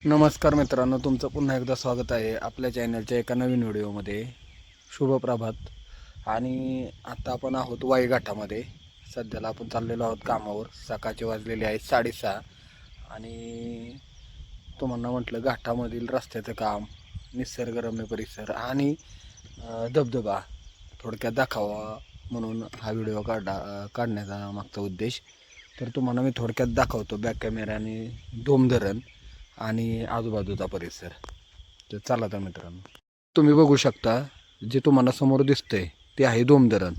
नमस्कार मित्रांनो, तुमचं पुन्हा एकदा स्वागत आहे आपल्या चॅनलच्या एका नवीन व्हिडिओमध्ये. शुभ प्रभात. आणि आता आपण आहोत वाई घाटामध्ये. सध्याला आपण चाललेलो आहोत कामावर. सकाळचे वाजलेले आहेत 6:30 आणि तुम्हाला म्हटलं घाटामधील रस्त्याचं काम, निसर्गरम्य परिसर आणि धबधबा थोडक्यात दाखवा म्हणून हा व्हिडिओ काढण्याचा मागचा उद्देश. तर तुम्हाला मी थोडक्यात दाखवतो बॅक कॅमेऱ्याने धोमधरण आणि आजूबाजूचा परिसर. तर चला तर मित्रांनो, तुम्ही बघू शकता जे तुम्हाला समोर दिसतंय ते आहे धोमधरण.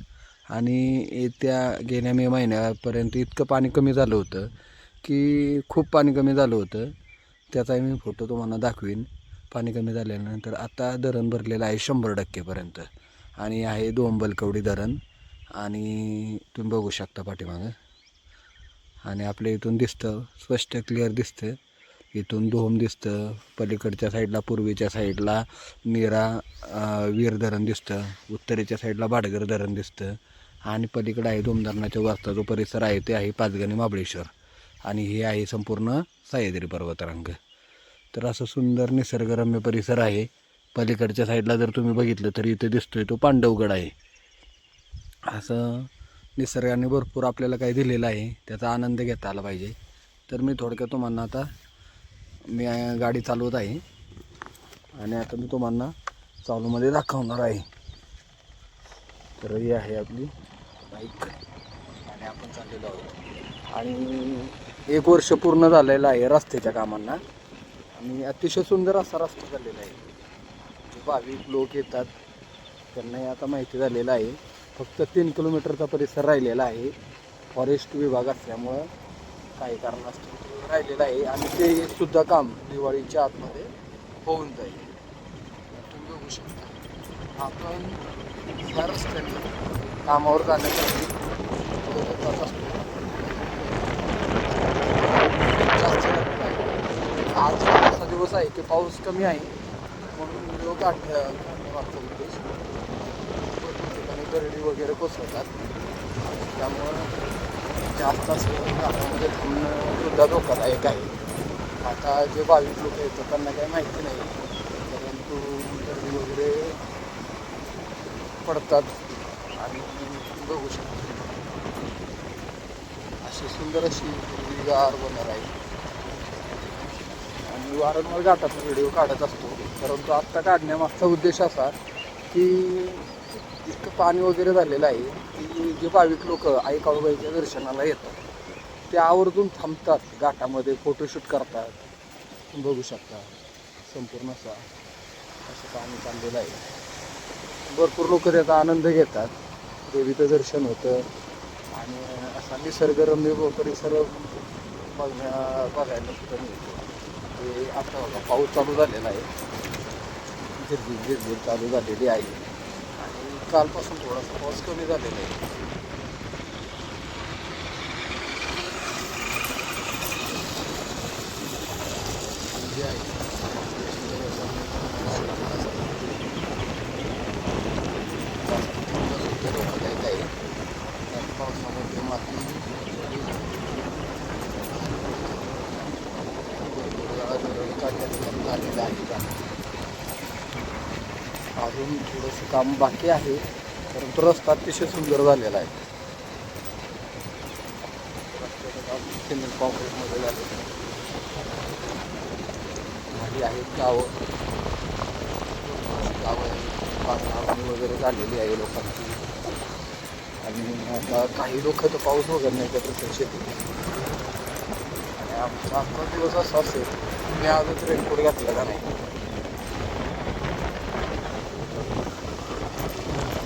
आणि येत्या गेल्या मे महिन्यापर्यंत इतकं पाणी कमी झालं होतं की खूप पाणी कमी झालं होतं. त्याचाही मी फोटो तुम्हाला दाखवीन. पाणी कमी झाल्यानंतर आता धरण भरलेलं आहे 100% आणि आहे दोंबलकवडी धरण. आणि तुम्ही बघू शकता पाठीमागं, आणि आपल्या इथून दिसतं, स्पष्ट क्लिअर दिसतं. इथून धोम दिसतं, पलीकडच्या साईडला पूर्वेच्या साईडला नीरा वीर धरण दिसतं, उत्तरेच्या साईडला भाटघर धरण दिसतं, आणि पलीकडे आहे धोमधरणाच्या वरचा जो परिसर आहे ते आहे पाचगणी महाबळेश्वर, आणि हे आहे संपूर्ण सह्याद्री पर्वतरांग. तर असं सुंदर निसर्गरम्य परिसर आहे. पलीकडच्या साईडला जर तुम्ही बघितलं तर इथे दिसतोय तो पांडवगड आहे. असं निसर्गाने भरपूर आपल्याला काही दिलेलं आहे, त्याचा आनंद घेता आला पाहिजे. तर मी थोडक्यात तुम्हाला आता मी गाडी चालवत आहे आणि आता मी तुम्हाला चालूमध्ये दाखवणार आहे. तर ही आहे आपली बाईक आणि आपण चाललेलो आहोत. आणि 1 वर्ष पूर्ण झालेलं आहे रस्त्याच्या कामांना आणि अतिशय सुंदर असा रस्ता झालेला आहे. जे भाविक लोक येतात त्यांनाही आता माहिती झालेलं आहे. फक्त 3 किलोमीटरचा परिसर राहिलेला आहे. फॉरेस्ट विभाग असल्यामुळं काही कारणास्तव राहिलेलं आहे आणि ते सुद्धा काम दिवाळीच्या आतमध्ये होऊन जाईल. तुम्ही बघू शकता आपण ह्या रस्त्याने कामावर जाण्यासाठी जात असतो. जास्त आज असा दिवस आहे की पाऊस कमी आहे म्हणून व्हिडिओ काढण्यामागचा उद्देश. भरपूर ठिकाणी दरडी वगैरे कोसळतात, त्यामुळं जास्त असं घाटामध्ये थांबणं सुद्धा धोकादायक आहे. आता जे भाविक लोक येतात त्यांना काही माहिती नाही, परंतु दरडी वगैरे पडतात. आणि बघू शकतो अशी सुंदर अशी हिरवीगार बनणार आहे. आणि वारंवार घाटाचा व्हिडिओ काढत असतो, परंतु आत्ता काढण्यामागचा उद्देश असा की इतकं पाणी वगैरे झालेलं आहे की जे भाविक लोक आई काळूबाईच्या दर्शनाला येतात ते आवर्जून थांबतात, घाटामध्ये फोटोशूट करतात. बघू शकता संपूर्ण असं पाणी चाललेलं आहे. भरपूर लोक त्याचा आनंद घेतात, देवीचं दर्शन होतं आणि असा निसर्गरम्य परिसर बघायला सुद्धा मिळतो. ते आता बघा पाऊस चालू झालेला आहे, झिरझिर चालू झालेली आहे आणि कालपासून थोडासा पाऊस कमी झालेला आहे. जे आहे धोकादायक आहे. पावसामध्ये माती आलेलं आहे. अजून थोडंसं काम बाकी आहे, परंतु रस्ता अतिशय सुंदर झालेला आहे. रस्त्याचं काम सिमेंट कॉन्क्रीटमध्ये झालेलं आहे. खाली आहेत गावं पाणी वगैरे झालेली आहे लोकांची. आणि आता काही लोक तर पाऊस वगैरण्याच्या प्रत्यक्ष येतील. आणि आमचा आजचा दिवस असा असेल, मी आजच रेनकोट घातला का नाही.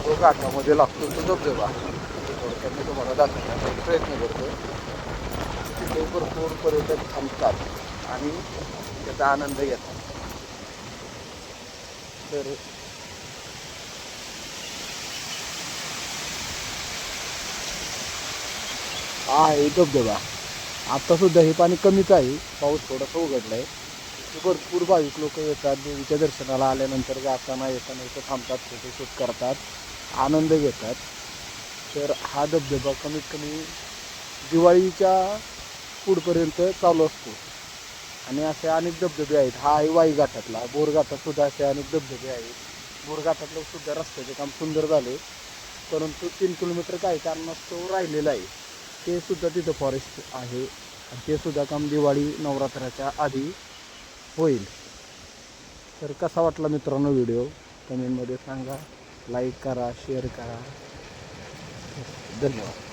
तो घाटामध्ये लागतो तो धबधबा थोडक्यात मी तुम्हाला दाखवण्याचा प्रयत्न करतो. तिथे भरपूर पर्यटक थांबतात आणि त्याचा आनंद घेतात. तर हा आहे धबधबा. आत्तासुद्धा हे पाणी कमीच आहे, पाऊस थोडासा उघडला आहे. भरपूर भाविक लोक येतात देवीच्या दर्शनाला आल्यानंतर, जाताना येताना इथं थांबतात, फोटोशूट करतात, आनंद घेतात. तर हा धबधबा कमीत कमी दिवाळीच्या पुढपर्यंत चालू असतो. आणि असे अनेक धबधबे आहेत. हा आहे वाई घाटातला. बोरघाटात सुद्धा असे अनेक धबधबे आहेत. बोरघाटातलं सुद्धा रस्त्याचे काम सुंदर झाले, परंतु 3 किलोमीटर काही कारणास्तव राहिलेलं आहे. ते सुद्धा तिथं फॉरेस्ट आहे आणि ते सुद्धा काम दिवाळी नवरात्राच्या आधी होईल. तर कसा वाटला मित्रांनो व्हिडिओ कमेंटमध्ये सांगा. लाईक करा, शेअर करा. धन्यवाद.